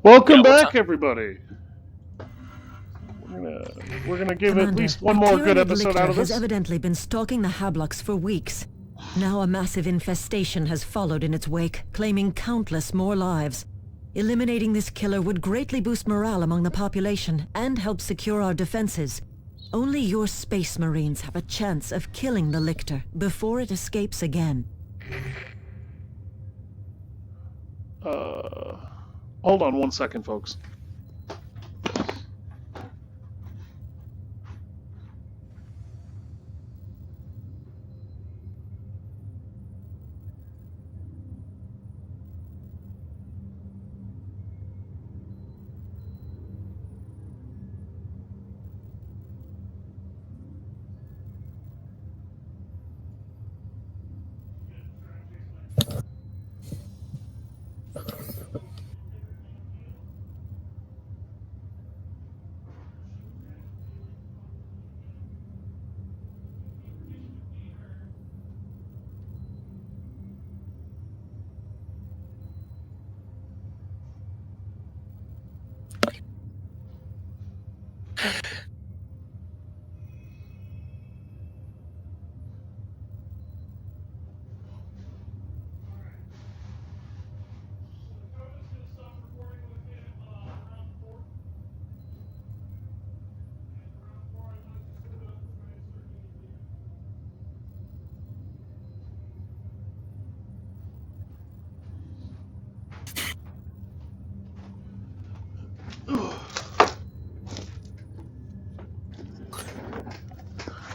Welcome back, everybody. We're gonna give Commander, at least one more good episode Lichter out of this. has evidently been stalking the Hablocks for weeks. Now a massive infestation has followed in its wake, claiming countless more lives. Eliminating this killer would greatly boost morale among the population and help secure our defenses. Only your space marines have a chance of killing the Lichter before it escapes again. Hold on one second, folks.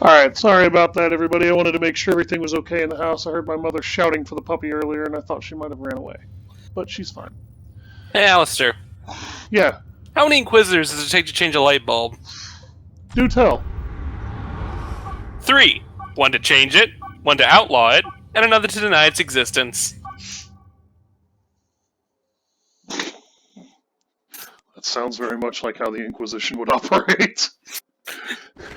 Alright, sorry about that, everybody. I wanted to make sure everything was okay in the house. I heard my mother shouting for the puppy earlier, and I thought she might have ran away. But she's fine. Hey, Alister. Yeah. How many Inquisitors does it take to change a light bulb? Do tell. 3. 1 to change it, 1 to outlaw it, and another to deny its existence. That sounds very much like how the Inquisition would operate.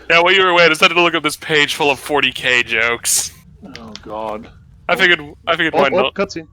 Yeah, while you were away, I decided to look up this page full of 40k jokes. Oh, God. I figured why not? Cutscene.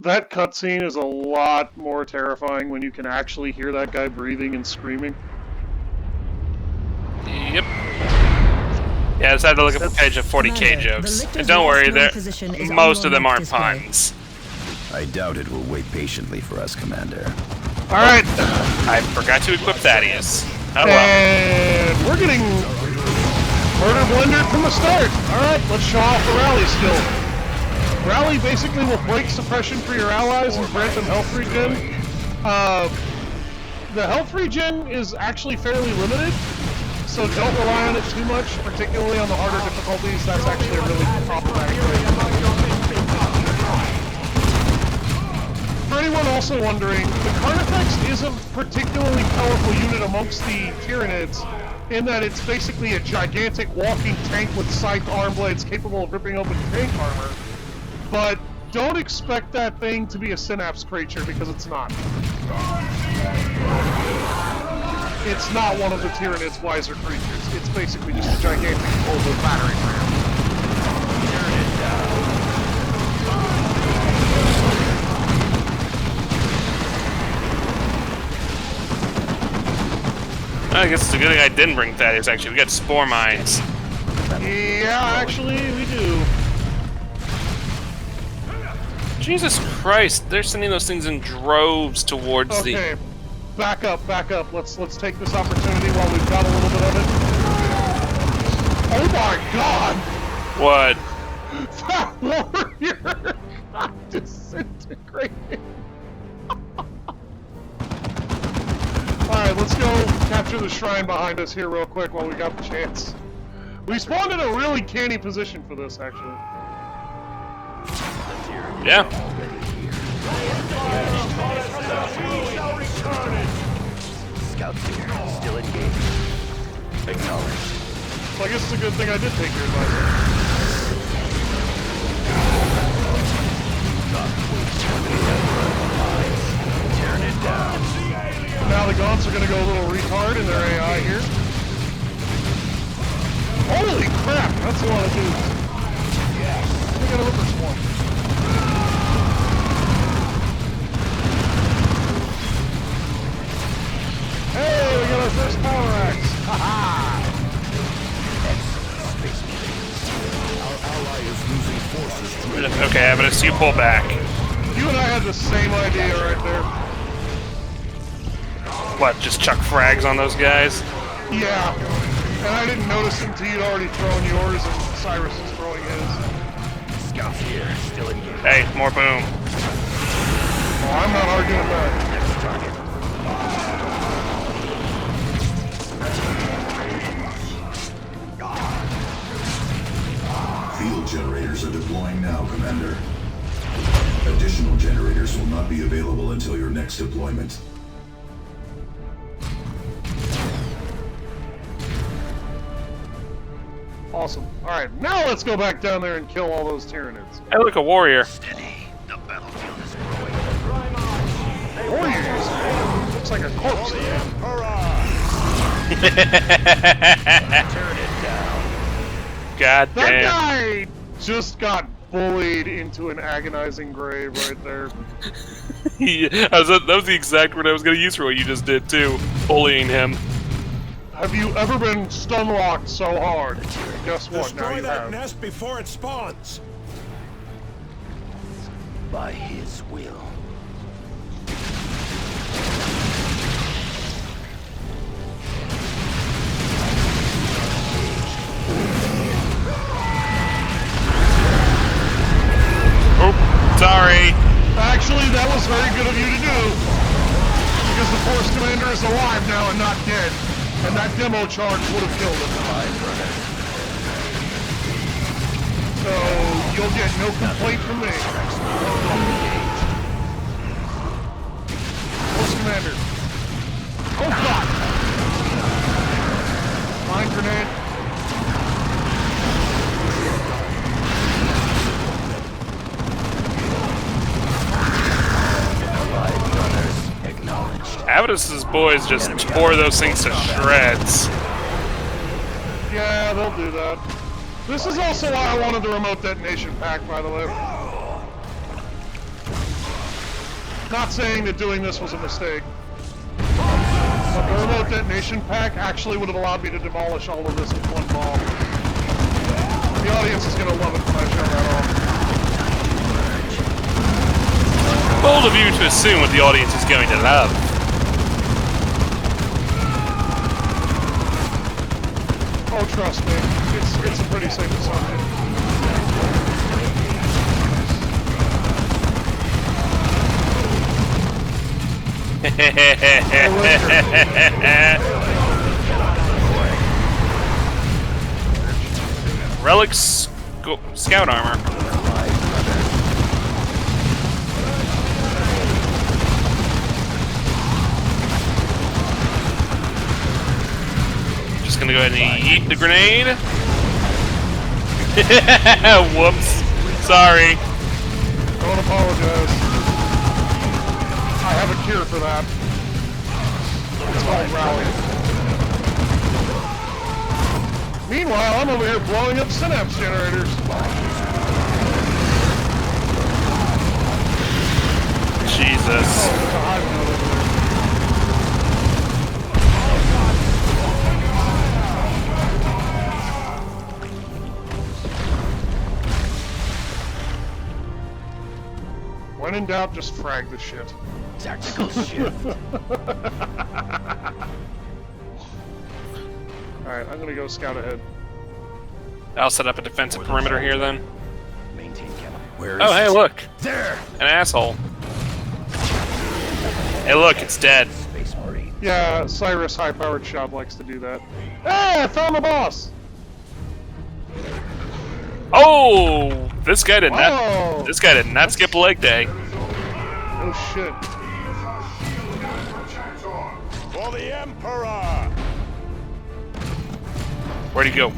That cutscene is a lot more terrifying when you can actually hear that guy breathing and screaming. Yep. Yeah, I decided to look up a page of 40k jokes. And don't worry, most of them aren't puns. I doubt it will wait patiently for us, Commander. Alright. I forgot to equip Thaddeus. Oh well. And we're getting murder blundered from the start. Alright, let's show off the rally skill. Rally basically will break suppression for your allies and grant them health regen. The health regen is actually fairly limited, so don't rely on it too much, particularly on the harder difficulties. That's actually a really problematic thing. For anyone also wondering, the Carnifex is a particularly powerful unit amongst the Tyranids, in that it's basically a gigantic walking tank with scythed arm blades capable of ripping open tank armor. But don't expect that thing to be a synapse creature, because it's not. It's not one of the Tyranid's wiser creatures. It's basically just a gigantic mobile battering ram. I guess it's a good thing I didn't bring Thaddeus, actually. We got spore mines. Yeah, actually, we do. Jesus Christ, they're sending those things in droves towards the... Okay, back up. Let's take this opportunity while we've got a little bit of it. Oh my God! What? That warrior got disintegrated. Alright, let's go capture the shrine behind us here real quick while we got the chance. We spawned in a really canny position for this, actually. Yeah. Scouts here, still engaged. Acknowledged. Well, I guess it's a good thing I did take your advice. Tearing it down. Now the Gaunts are going to go a little retard in their AI here. Holy crap, that's a lot of dudes. We got a Ripper Swarm. Hey, we got our first power axe. Haha! Okay, Evidence, you pull back. You and I had the same idea right there. What, just chuck frags on those guys? Yeah. And I didn't notice until you'd already thrown yours and Cyrus is throwing his. Scouts here, still engaged. Hey, more boom. Oh, I'm not arguing that. Next target. Field generators are deploying now, Commander. Additional generators will not be available until your next deployment. Awesome. Alright, now let's go back down there and kill all those Tyranids. Hey, look, a warrior. Steady. The battlefield is growing. Warriors? Looks like a corpse. Turn it down. God That damn. guy just got bullied into an agonizing grave right there. That was the exact word I was going to use for what you just did, too. Bullying him. Have you ever been stun-locked so hard? Guess what, now Destroy you that have. nest before it spawns. By his will. Oh, sorry. Actually, that was very good of you to do. Because the Force Commander is alive now and not dead. And that demo charge would have killed him. So, you'll get no complaint from me. Force Commander. Oh god! Mine grenade. Avidus's boys just tore those things to shreds. Yeah, they'll do that. This is also why I wanted the remote detonation pack, by the way. Not saying that doing this was a mistake. But the remote detonation pack actually would have allowed me to demolish all of this with one bomb. The audience is going to love it when I show that off. Bold of you to assume what the audience is going to love. Oh, trust me, it's a pretty safe assumption. Relic scout armor. Just gonna go ahead and eat the grenade. Whoops. Sorry. Don't apologize. I have a cure for that. It's called rally. Meanwhile, I'm over here blowing up synapse generators. Jesus. Oh, there's a hive node over there. When in doubt, just frag the shit. Tactical shift. Alright, I'm gonna go scout ahead. I'll set up a defensive perimeter here then. Maintain camp. Where is Oh, hey, it? look. There. An asshole. Hey, look, it's dead. Space Marine. Yeah, Cyrus high-powered shop likes to do that. Hey, I found the boss! Oh, this guy did Oh. not. This guy did not skip leg day. Oh shit. For the Emperor! Where'd he go?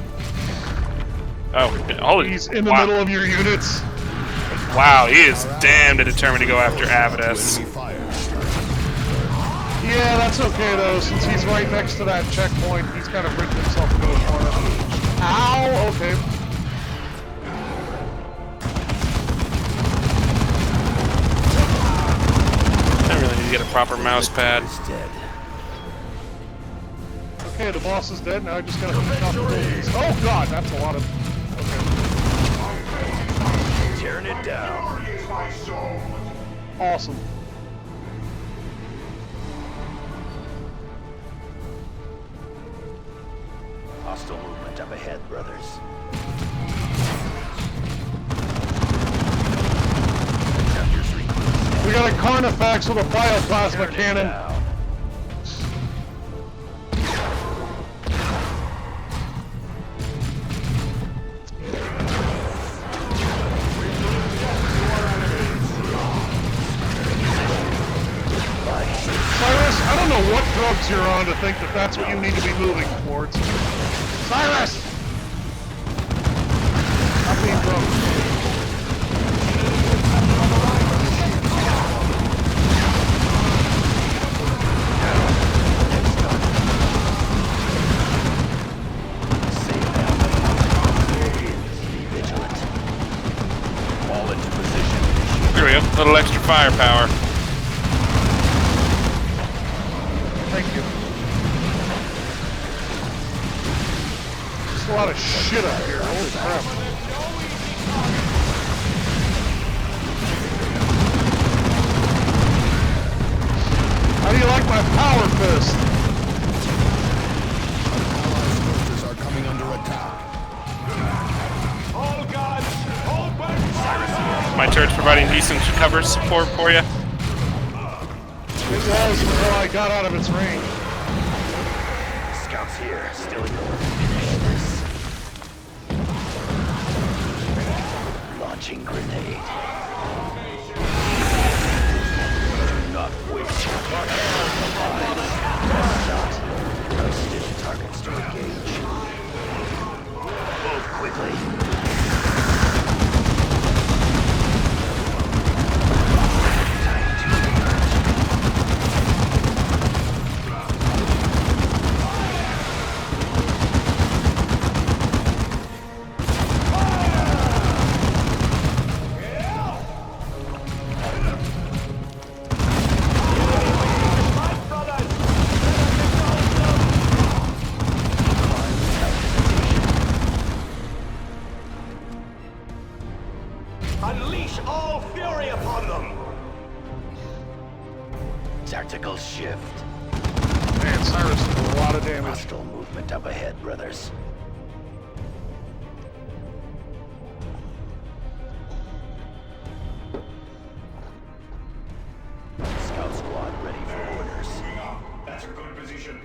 Oh, holy! He's in the middle of your units. Wow, he is damn determined to go after Avidus. Yeah, that's okay though, since he's right next to that checkpoint. He's kind of written himself into a corner. Ow! Okay. I really need to get a proper mouse pad. Okay, the boss is dead. Now I just gotta finish off the buildings. Oh god, that's a lot of. Okay. Tearing it down. Awesome. Hostile movement up ahead, brothers. We got a Carnifex with a bioplasma cannon. Cyrus, I don't know what drugs you're on to think that that's what you need to be moving towards. Cyrus! Not being drunk. Here we go. A little extra firepower. Thank you. There's a lot of shit up here. Holy crap. How do you like my power fist? Forces are coming under attack. All guns, hold back fire! My turret's providing decent cover support for you. It was until I got out of its range. Scouts here, still ignored. Launching grenade. Do not waste your shot. Stiff targets to engage. Move quickly. Unleash all fury upon them! Tactical shift. Man, Cyrus did a lot of damage. Hostile movement up ahead, brothers. Scout squad ready for orders. That's a good position.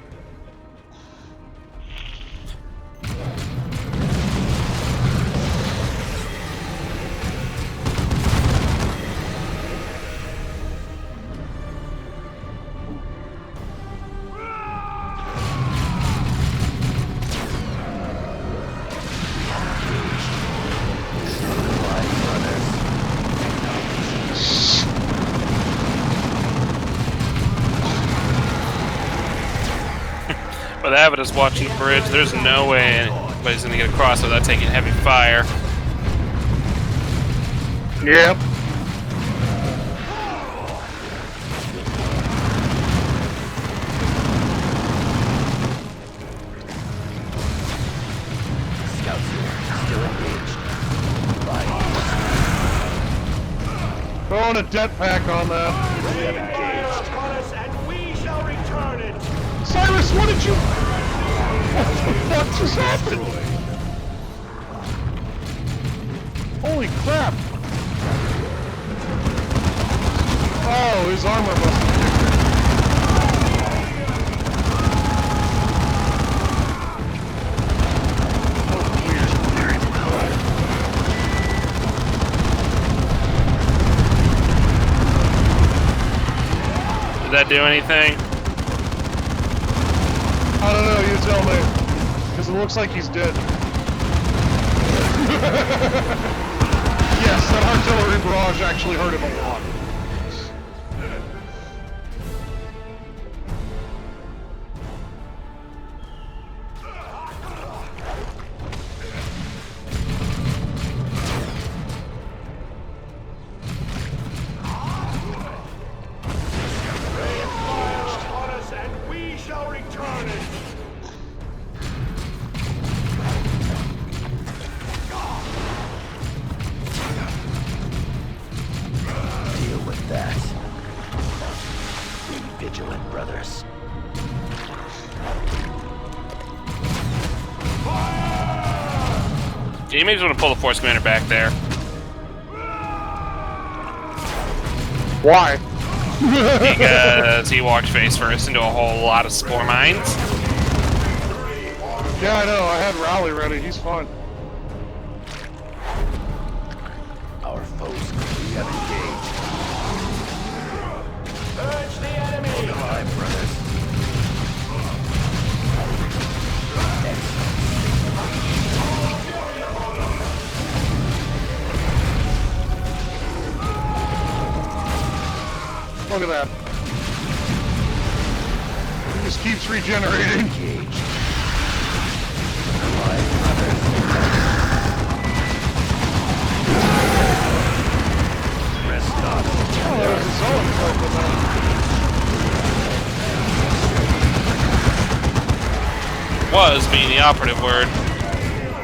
With Avidus watching the bridge, there's no way anybody's gonna get across without taking heavy fire. Yep. Scouts here, still engaged. Throwing a jetpack on that. We have engaged. Upon us, and we shall return it! Cyrus, what did you... What the fuck just happened? Holy crap. Oh, his armor must have Did that do anything? I don't know, you tell me. because it looks like he's dead. Yes, that artillery barrage actually hurt him a lot. You may just want to pull the Force Commander back there. Why? Because he walked face first into a whole lot of spore mines. Yeah, I know. I had Rowley ready. He's fine. Our foes have engaged. Urge the enemy! Hold the line, brothers. Look at that. He just keeps regenerating. Engaged. Rest not. Oh, there's his own problem. Was being the operative word.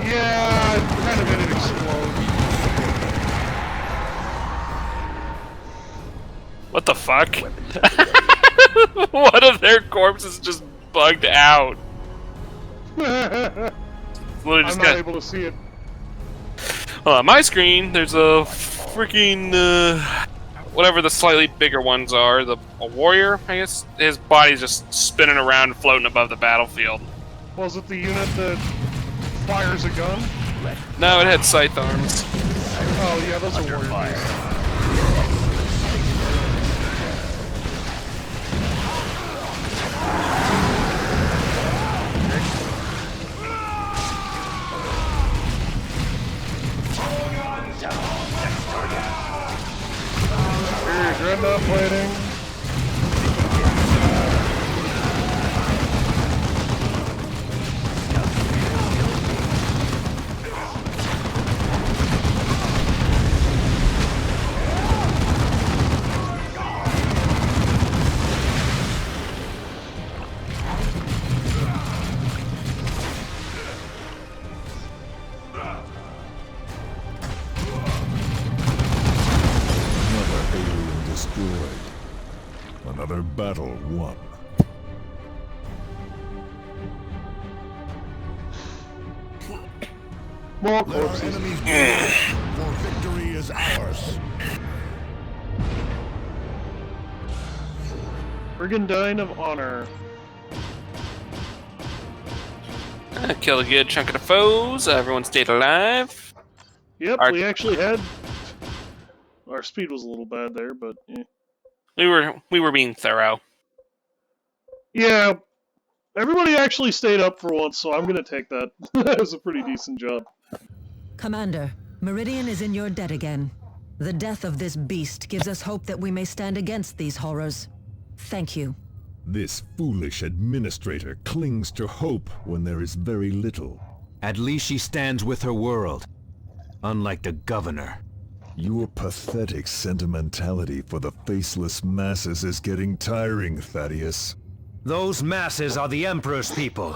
Yeah, it kind of didn't explode. What the fuck? One of their corpses just bugged out. Literally just I'm not able to see it. Well, on my screen, there's a freaking whatever the slightly bigger ones are. A warrior, I guess. His body's just spinning around, floating above the battlefield. Was it the unit that fires a gun? No, it had scythe arms. Oh yeah, those are warriors. Here, dreadnought plating. Another battle won. More Let our corpses. enemies be, for victory is ours. Brigandine of Honor. Kill a good chunk of the foes. Everyone stayed alive. Yep, we actually had... Our speed was a little bad there, but... Yeah. We were being thorough. Yeah, everybody actually stayed up for once, so I'm gonna take that. That was a pretty decent job. Commander, Meridian is in your debt again. The death of this beast gives us hope that we may stand against these horrors. Thank you. This foolish administrator clings to hope when there is very little. At least she stands with her world, unlike the governor. Your pathetic sentimentality for the faceless masses is getting tiring, Thaddeus. Those masses are the Emperor's people.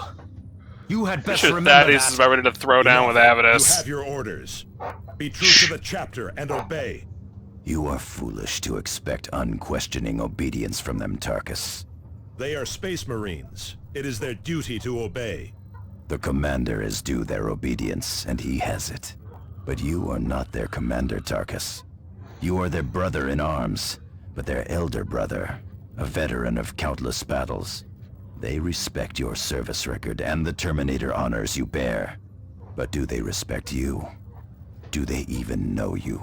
You had best Sure, remember Thaddeus that. is about ready to throw down with You Avidus. have your orders. Be true to the chapter and obey. You are foolish to expect unquestioning obedience from them, Tarkus. They are space marines. It is their duty to obey. The commander is due their obedience, and he has it. But you are not their commander, Tarkus. You are their brother in arms, but their elder brother, a veteran of countless battles. They respect your service record and the Terminator honors you bear. But do they respect you? Do they even know you?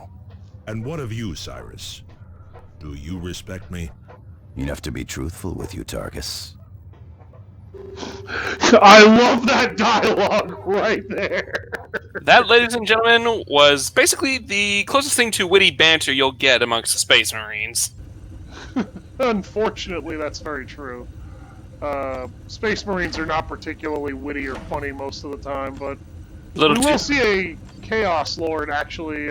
And what of you, Cyrus? Do you respect me? Enough to be truthful with you, Tarkus. I love that dialogue right there. That, ladies and gentlemen, was basically the closest thing to witty banter you'll get amongst the Space Marines. Unfortunately, that's very true. Space Marines are not particularly witty or funny most of the time, but we will see a Chaos Lord actually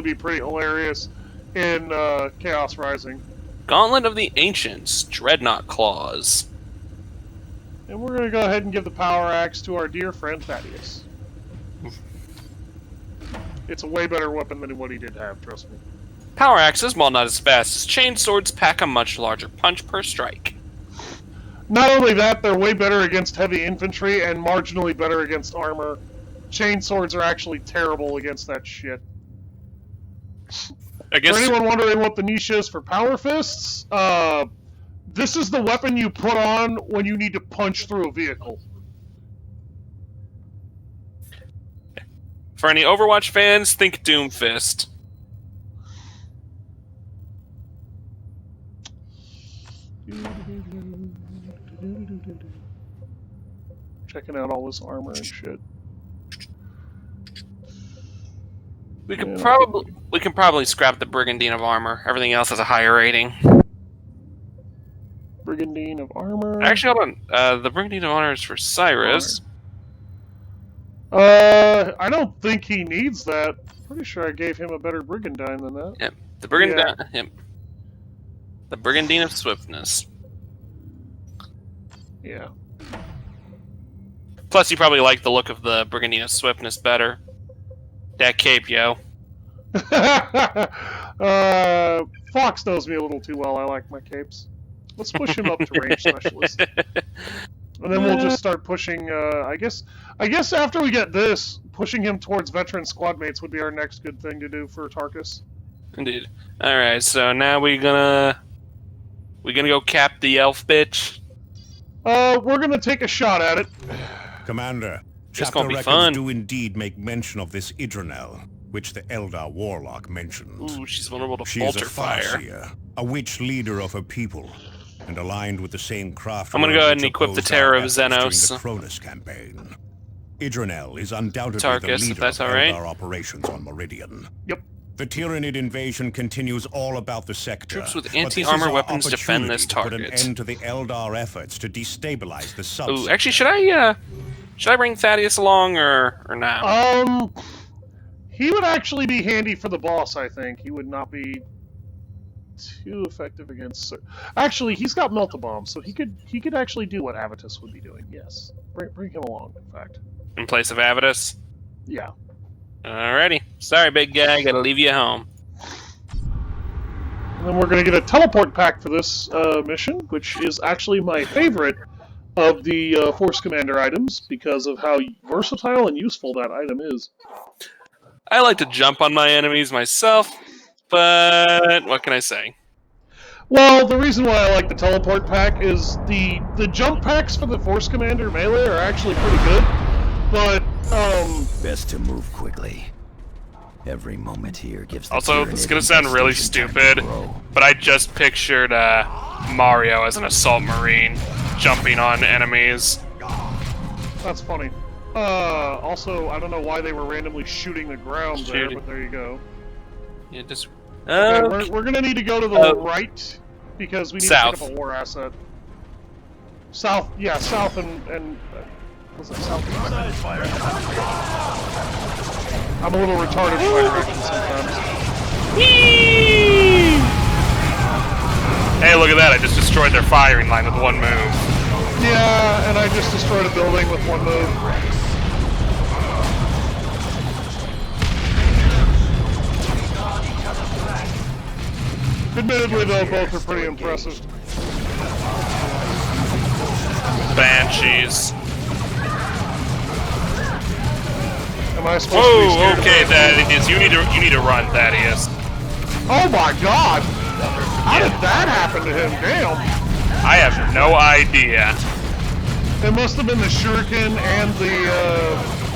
be pretty hilarious in Chaos Rising. Gauntlet of the Ancients, Dreadnought Claws. And we're going to go ahead and give the Power Axe to our dear friend Thaddeus. It's a way better weapon than what he did have, trust me. Power axes, while not as fast as chain swords, pack a much larger punch per strike. Not only that, they're way better against heavy infantry and marginally better against armor. Chain swords are actually terrible against that shit. For anyone wondering what the niche is for Power Fists, this is the weapon you put on when you need to punch through a vehicle. For any Overwatch fans, think Doomfist. Checking out all this armor and shit. We can probably scrap the Brigandine of Armor. Everything else has a higher rating. Brigandine of Armor. Actually, hold on. The Brigandine of Honor is for Cyrus. I don't think he needs that. Pretty sure I gave him a better Brigandine than that. Yep. The Brigandine. Yeah. Yep. The Brigandine of Swiftness. Yeah. Plus, you probably like the look of the Brigandine of Swiftness better. That cape, yo. Fox knows me a little too well. I like my capes. Let's push him up to range specialist. And then we'll just start pushing, I guess after we get this, pushing him towards veteran squad mates would be our next good thing to do for Tarkus. Indeed. Alright, so now we gonna go cap the elf bitch? We're gonna take a shot at it. Commander, It's chapter gonna be records fun. do indeed make mention of this Idranel, which the Eldar Warlock mentioned. Ooh, she's vulnerable to She is a Bolter Fire. Farseer, a witch leader of her people, and aligned with the same craft. I'm gonna go ahead and equip the Terror of during Xenos. the Cronus campaign. Idranel is undoubtedly Tarkus, the if leader that's of alright. Eldar operations on Meridian. Yep. The Tyranid invasion continues all about the sector. Troops with but this is anti-armor our weapons defend this opportunity to target. put an end to the Eldar efforts to destabilize the subsector. Ooh, actually, should I bring Thaddeus along or no? He would actually be handy for the boss, I think. He would not be too effective against... Actually, he's got Melt-A-Bomb, so he could actually do what Avitus would be doing, yes. Bring him along, in fact. In place of Avitus? Yeah. Alrighty. Sorry, big guy. Gotta leave you at home. And then we're going to get a teleport pack for this mission, which is actually my favorite of the Force Commander items, because of how versatile and useful that item is. I like to jump on my enemies myself, but what can I say? Well, the reason why I like the teleport pack is the jump packs for the Force Commander melee are actually pretty good, but, Best to move quickly. Every moment here gives the Also, Tyranid it's gonna sound really infestation time to stupid, grow. but I just pictured Mario as an assault marine jumping on enemies. that's funny. Also, I don't know why they were randomly shooting the ground there, but there you go. Yeah, just Okay, we're gonna need to go to the right, because we need South. to pick up a war asset. South, yeah, south and what's that, southeast? I'm a little retarded in my direction sometimes. Hey, look at that! I just destroyed their firing line with one move. Yeah, and I just destroyed a building with one move. Admittedly, though, both are pretty impressive. Banshees. Am I supposed to be Whoa, scared of okay, that? Thaddeus, you need to run, Thaddeus. Oh my god! How did that happen to him? Damn! I have no idea. It must have been the Shuriken and the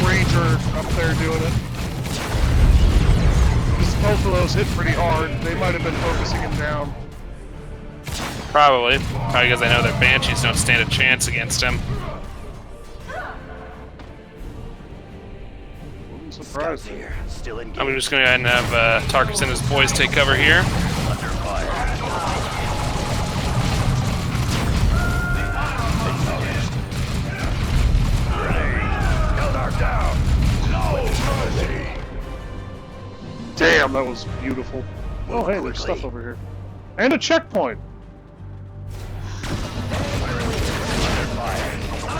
Ranger up there doing it. Because both of those hit pretty hard. They might have been focusing him down. Probably because I know their banshees don't stand a chance against him. Surprised here, still engaged. I'm just gonna go ahead and have Tarkus and his boys take cover here. Under fire. Eldar down. No. Damn, that was beautiful. Oh, hey, there's stuff over here. And a checkpoint.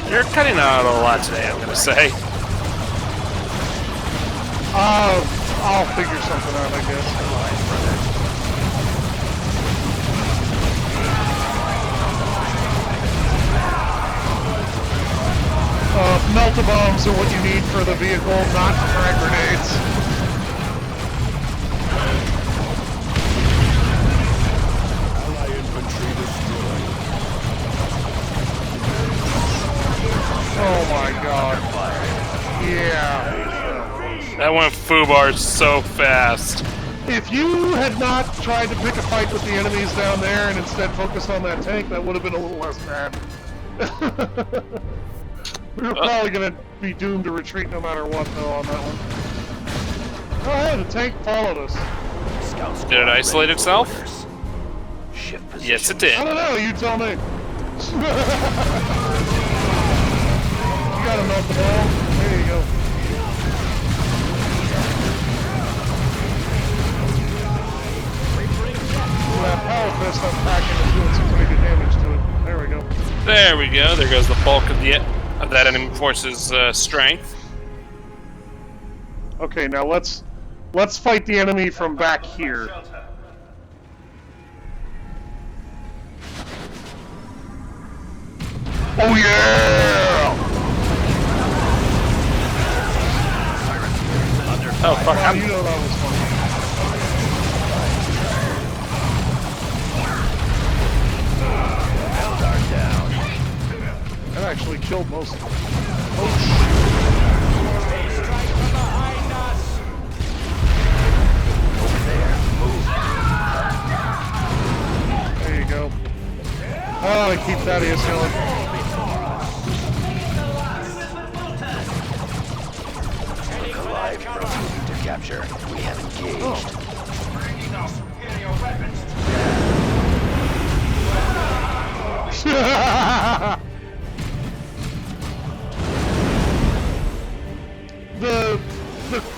You're cutting out a lot today, I'm gonna say. I'll figure something out, I guess. Melt-a-bombs are what you need for the vehicle, not frag grenades. Ally infantry destroyed. Oh my god. Yeah. That went foobar so fast. If you had not tried to pick a fight with the enemies down there and instead focused on that tank, that would have been a little less bad. We were probably going to be doomed to retreat no matter what, though, on that one. Oh, hey, the tank followed us. Did it isolate itself? Ship Yes, it I did. don't know, you tell me. You gotta melt the ball. There you go. That power fist I'm packing is doing some pretty good damage to it. There we go. There we go. There goes the bulk of that enemy force's strength. Okay, now let's fight the enemy from back here. Oh yeah! Oh fuck! Wow, you know that was fun. That actually killed most of them. There you go. Oh, I keep Thaddeus going. Alive, proceeding to capture. We have engaged.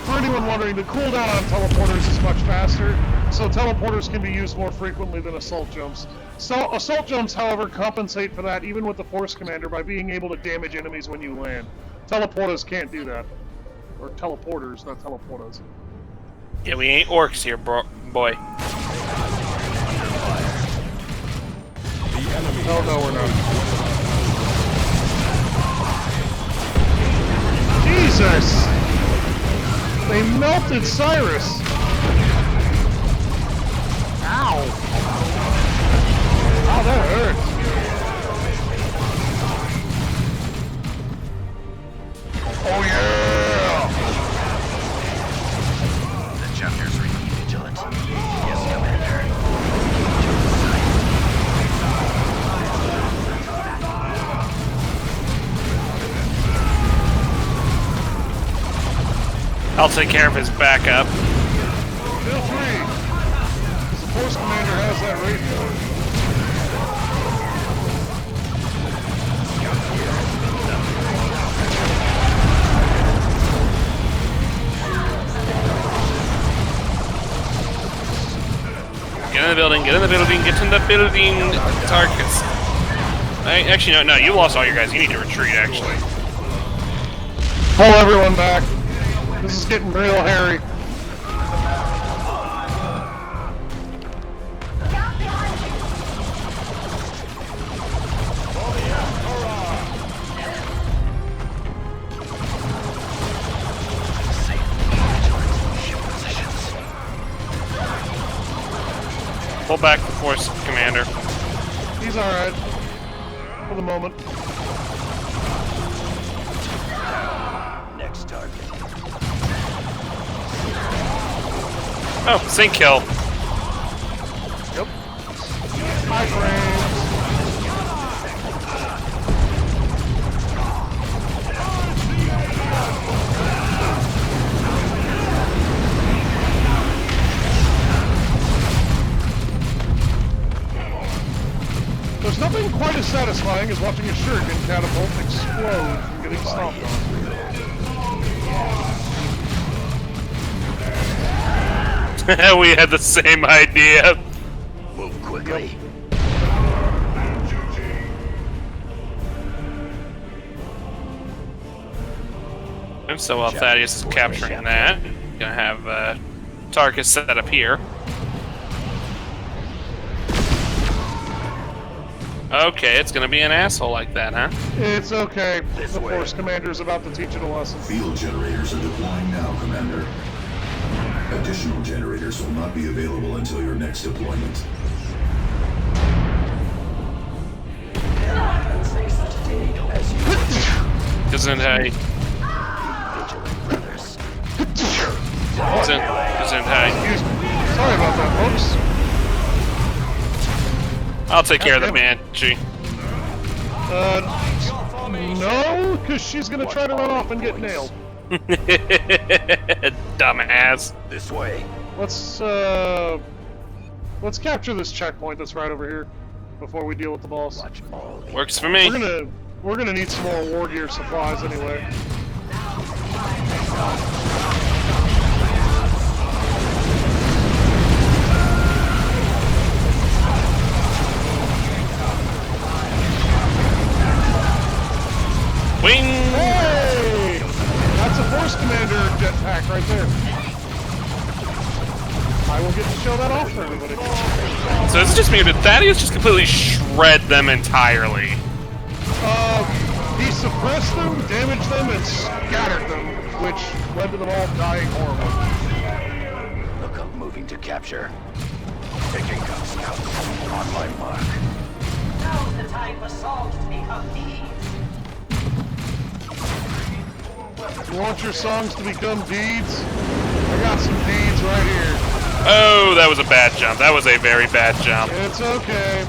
For anyone wondering, the cooldown on teleporters is much faster, so teleporters can be used more frequently than assault jumps. So assault jumps, however, compensate for that even with the Force Commander by being able to damage enemies when you land. Teleporters can't do that. Or teleporters, not teleporters. Yeah, we ain't orcs here, boy. Oh no, we're not. Jesus! They melted Cyrus! Ow! Oh, that hurt. Oh yeah! The chapters remain vigilant. Yes, Commander. I'll take care of his backup. Feel free! Because the Force Commander has that radio. Get in the building, get in the building, get in the building, Tarkus. Actually, no, you lost all your guys. You need to retreat, actually. Pull everyone back. This is getting real hairy. Pull back the Force Commander. He's alright. For the moment. Next target. Oh, sync kill. Yep. Hi, friend. There's nothing quite as satisfying as watching a shuriken catapult explode and getting stomped on. We had the same idea. Move quickly. And so while Thaddeus is capturing that, gonna have Tarkus set up here. Okay, it's gonna be an asshole like that, huh? It's okay. The Force Commander's about to teach it a lesson. Field generators are deploying now, Commander. Additional generators will not be available until your next deployment. Gesundheit. Gesundheit. Excuse me. Sorry about that, folks. I'll take care of the Banshee. No, because she's gonna try to run off and get nailed. Dumbass. This way. Let's capture this checkpoint that's right over here before we deal with the boss. Works for me. We're gonna need some more war gear supplies anyway. Wing! Hey! That's a Force Commander jetpack right there. I will get to show that off for everybody. So is it just me, or did Thaddeus just completely shred them entirely? He suppressed them, damaged them, and scattered them, which led to them all dying horribly. Look up, moving to capture. Taking Cub Scout. On my mark. Now's the time for salt to become deeds. You want your songs to become deeds? I got some deeds right here. Oh, that was a bad jump. That was a very bad jump. It's okay.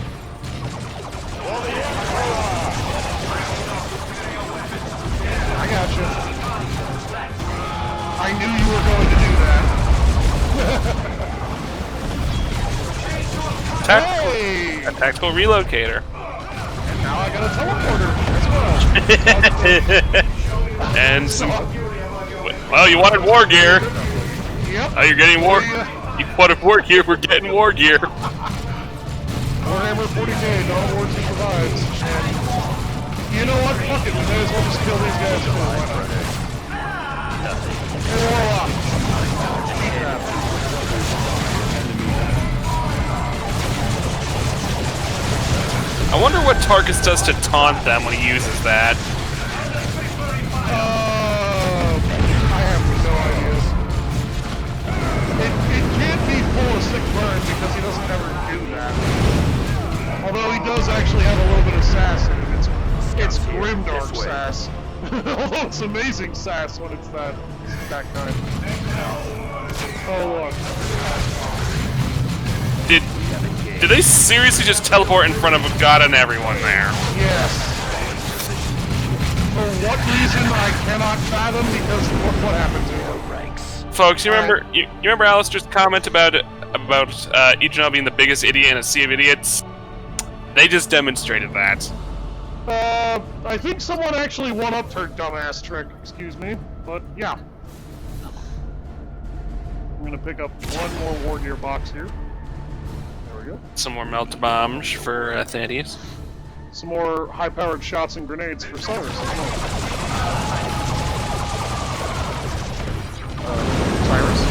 I got you. I knew you were going to do that. Hey! A tactical relocator. And now I got a teleporter as well. And some... Well, you wanted war gear. Yep. Oh, you're getting war... You wanted war gear, we're getting war gear. Warhammer 40K, Dawn of War 2 provides. And you know what? Fuck it, we may as well just kill these guys too. Why not? Hey, Warlock. Eat that. I wonder what Tarkus does to taunt them when he uses that. I have no idea. It can't be full of sick burn because he doesn't ever do that. Although he does actually have a little bit of sass in him. It's grimdark sass. Although it's amazing sass when it's that kind. Oh look. Did they seriously just teleport in front of God and everyone there? Yes. For what reason I cannot fathom, because what happened to him? Folks, you remember Alister's comment about Idranel being the biggest idiot in a sea of idiots? They just demonstrated that. I think someone actually one-upped her dumbass trick, excuse me, but yeah. I'm gonna pick up one more war gear box here. There we go. Some more melt bombs for Thaddeus. Some more high-powered shots and grenades for Cyrus as well. Cyrus?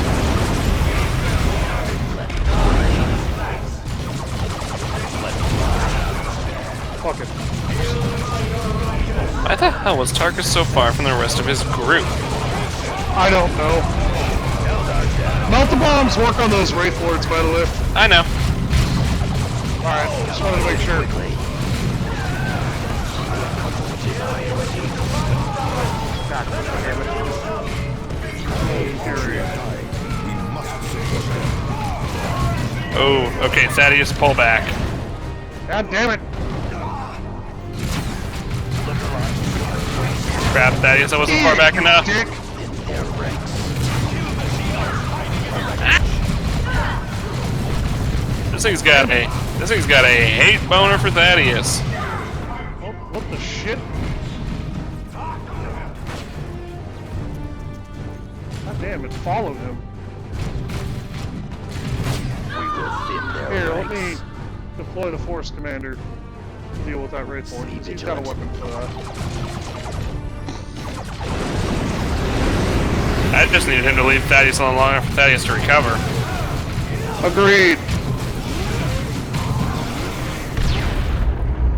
Fuck it. Why the hell was Tarkus so far from the rest of his group? I don't know. Melt the bombs work on those Wraith Lords, by the way. I know. Alright, just wanted to make sure. God damn it. Oh, okay, Thaddeus, pull back. God damn it. Crap, Thaddeus, I wasn't far back enough. Dick. This thing's got a This thing's got a hate boner for Thaddeus. Oh, what the shit? God damn, it followed him. Here, let me deploy the Force Commander to deal with that Wraith Lord. He's got a weapon for that. I just needed him to leave Thaddeus alone long enough for Thaddeus to recover. Agreed.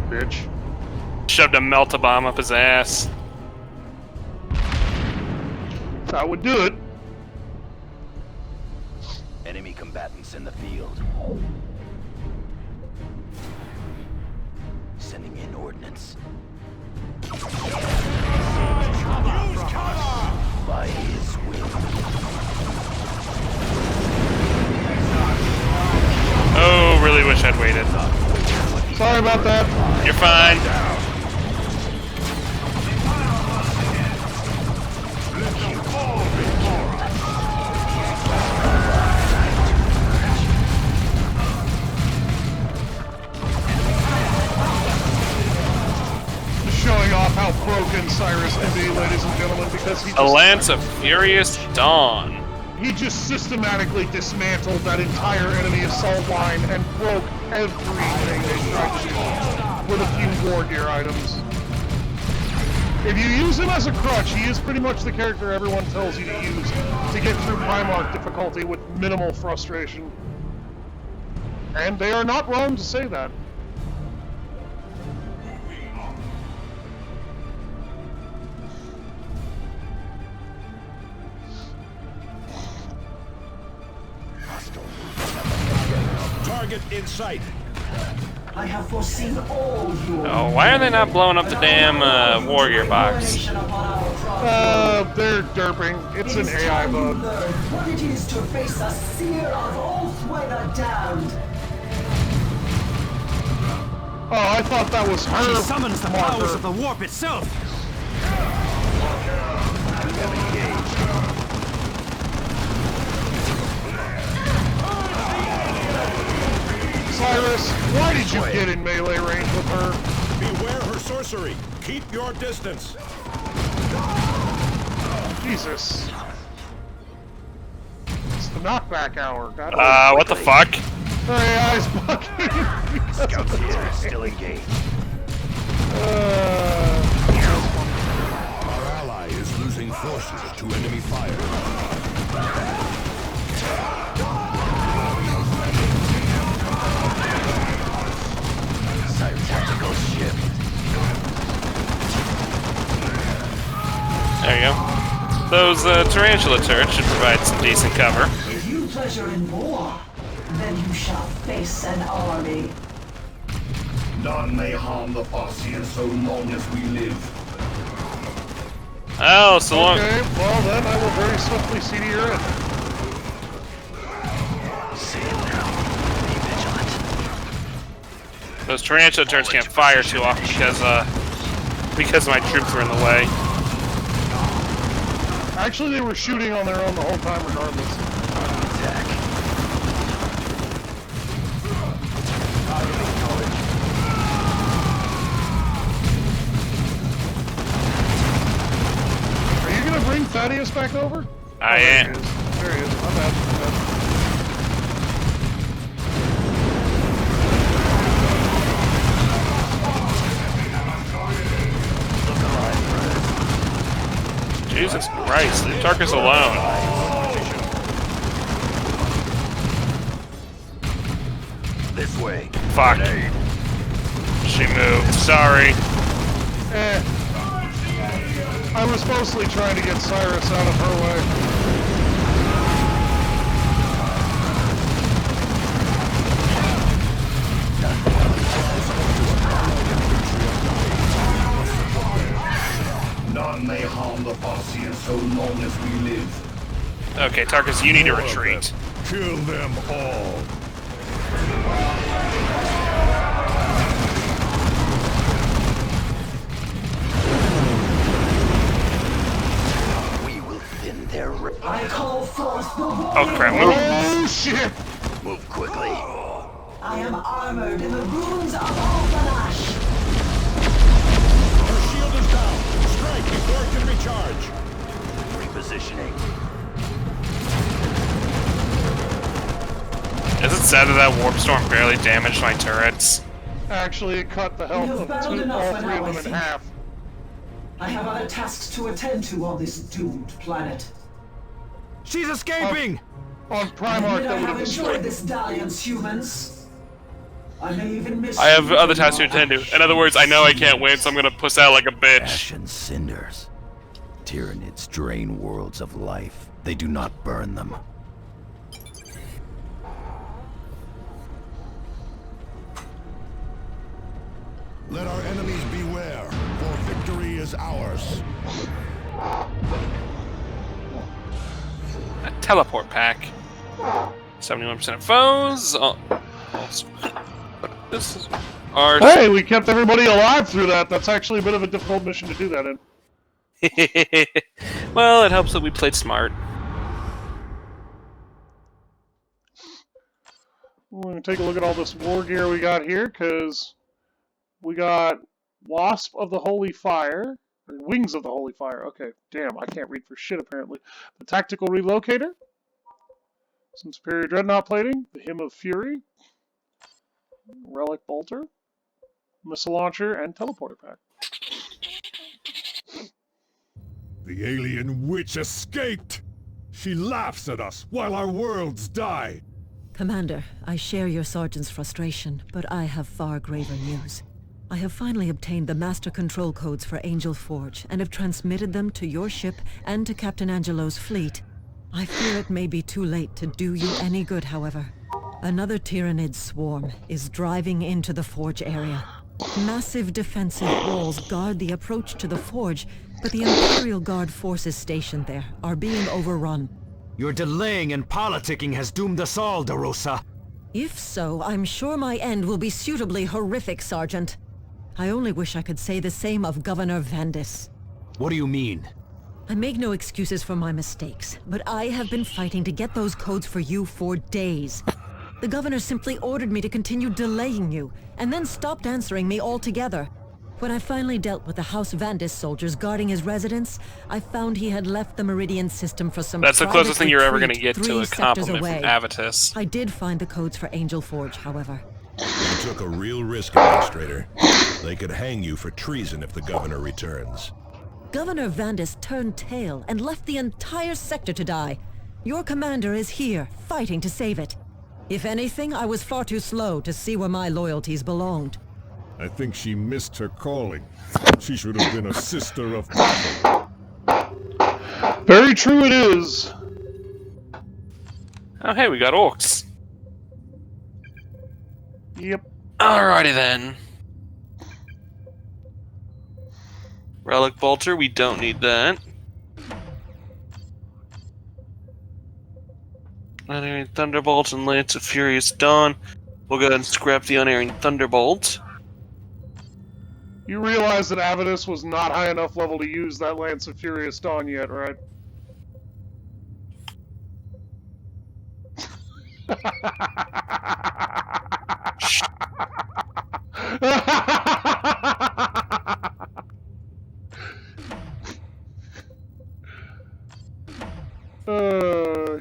Bitch. Shoved a melt-a-bomb up his ass. That would do it. Enemy combatants in the field. Sending in ordnance. By his will. Oh, really wish I'd waited. Sorry about that. You're fine. Showing off how broken Cyrus can be, ladies and gentlemen, because he A just, Lance of Furious Dawn. he just systematically dismantled that entire enemy assault line and broke everything they tried to do with a few war gear items. If you use him as a crutch, he is pretty much the character everyone tells you to use to get through Primarch difficulty with minimal frustration. And they are not wrong to say that. Target in sight. I have foreseen all your... Oh, why are they not blowing up the damn warrior box? They're derping. It's an AI bug. What it is to face a seer of oath when damned. Oh, I thought that was her. She summons the marker. powers of the warp itself. Cyrus, why did you get in melee range with her? Beware her sorcery. Keep your distance. Jesus. It's the knockback hour. God What the fuck? her AI's bugging. Scouts here, still engaged. Our ally is losing forces to enemy fire. Tactical shift. There you go. Those tarantula turrets should provide some decent cover. If you pleasure in war, then you shall face an army. None may harm the Farseer so long as we live. Oh, so long. Okay, well then I will very swiftly see to your end. Say it now. Be vigilant. Those tarantula turrets can't fire too often because my troops were in the way. Actually, they were shooting on their own the whole time regardless. Attack. Are you gonna bring Thaddeus back over? I am. There he is. I'm bad. Jesus Christ, leave Tarkus alone. This way. Fuck. She moved. Sorry. I was mostly trying to get Cyrus out of her way. None may harm the Farseer so long as we live. Okay, Tarkus, you need to retreat. Kill them all. We will thin their I call forth the Oh crap, move. Oh shit! Move quickly. I am armored sad that that warp storm barely damaged my turrets. Actually, it cut the health of all three of them in half. I have other tasks to attend to on this doomed planet. She's escaping! On Primarch, I that would have have destroyed enjoyed this dalliance, humans. I may even miss I have you other in tasks to your attend to. In other words, I know I can't win, so I'm gonna puss out like a bitch. Ash and cinders. Tyranids drain worlds of life. They do not burn them. Let our enemies beware, for victory is ours. A teleport pack. 71% of foes. This is ours. Hey, we kept everybody alive through that. That's actually a bit of a difficult mission to do that in. Well, it helps that we played smart. We're going to take a look at all this war gear we got here, because we got Wasp of the Holy Fire, or Wings of the Holy Fire. Okay, damn, I can't read for shit apparently. The Tactical Relocator, some Superior Dreadnought Plating, the Hymn of Fury, Relic Bolter, Missile Launcher, and Teleporter Pack. The alien witch escaped! She laughs at us while our worlds die! Commander, I share your sergeant's frustration, but I have far graver news. I have finally obtained the master control codes for Angel Forge and have transmitted them to your ship and to Captain Angelo's fleet. I fear it may be too late to do you any good, however. Another Tyranid swarm is driving into the Forge area. Massive defensive walls guard the approach to the Forge, but the Imperial Guard forces stationed there are being overrun. Your delaying and politicking has doomed us all, DeRosa. If so, I'm sure my end will be suitably horrific, Sergeant. I only wish I could say the same of Governor Vandis. What do you mean? I make no excuses for my mistakes, but I have been fighting to get those codes for you for days. The governor simply ordered me to continue delaying you, and then stopped answering me altogether. When I finally dealt with the House Vandis soldiers guarding his residence, I found he had left the Meridian system for some That's the private closest thing you're ever going to retreat get to 3 a sectors compliment away. from Avitus. I did find the codes for Angel Forge, however. You took a real risk, Administrator. They could hang you for treason if the governor returns. Governor Vandis turned tail and left the entire sector to die. Your commander is here, fighting to save it. If anything, I was far too slow to see where my loyalties belonged. I think she missed her calling. She should have been a sister of battle. Very true it is. Oh, hey, we got orcs. Yep. Alrighty then. Relic Bolter, we don't need that. Unerring Thunderbolt and Lance of Furious Dawn. We'll go ahead and scrap the Unerring Thunderbolt. You realize that Avitus was not high enough level to use that Lance of Furious Dawn yet, right?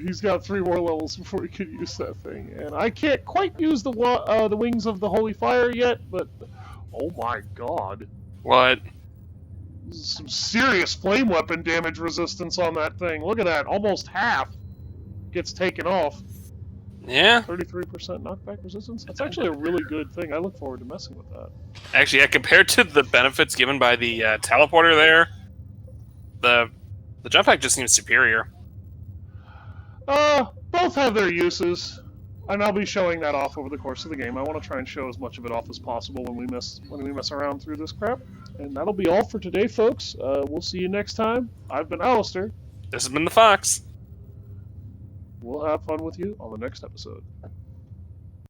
He's got 3 more levels before he can use that thing, and I can't quite use the Wings of the Holy Fire yet, but oh my god. What? Some serious flame weapon damage resistance on that thing. Look at that, almost half gets taken off. Yeah? 33% knockback resistance? That's actually a really good thing. I look forward to messing with that. Actually, yeah, compared to the benefits given by the teleporter there, the jump pack just seems superior. Both have their uses, and I'll be showing that off over the course of the game. I want to try and show as much of it off as possible when we mess around through this crap. And that'll be all for today, folks. We'll see you next time. I've been Alister. This has been the Fox. We'll have fun with you on the next episode.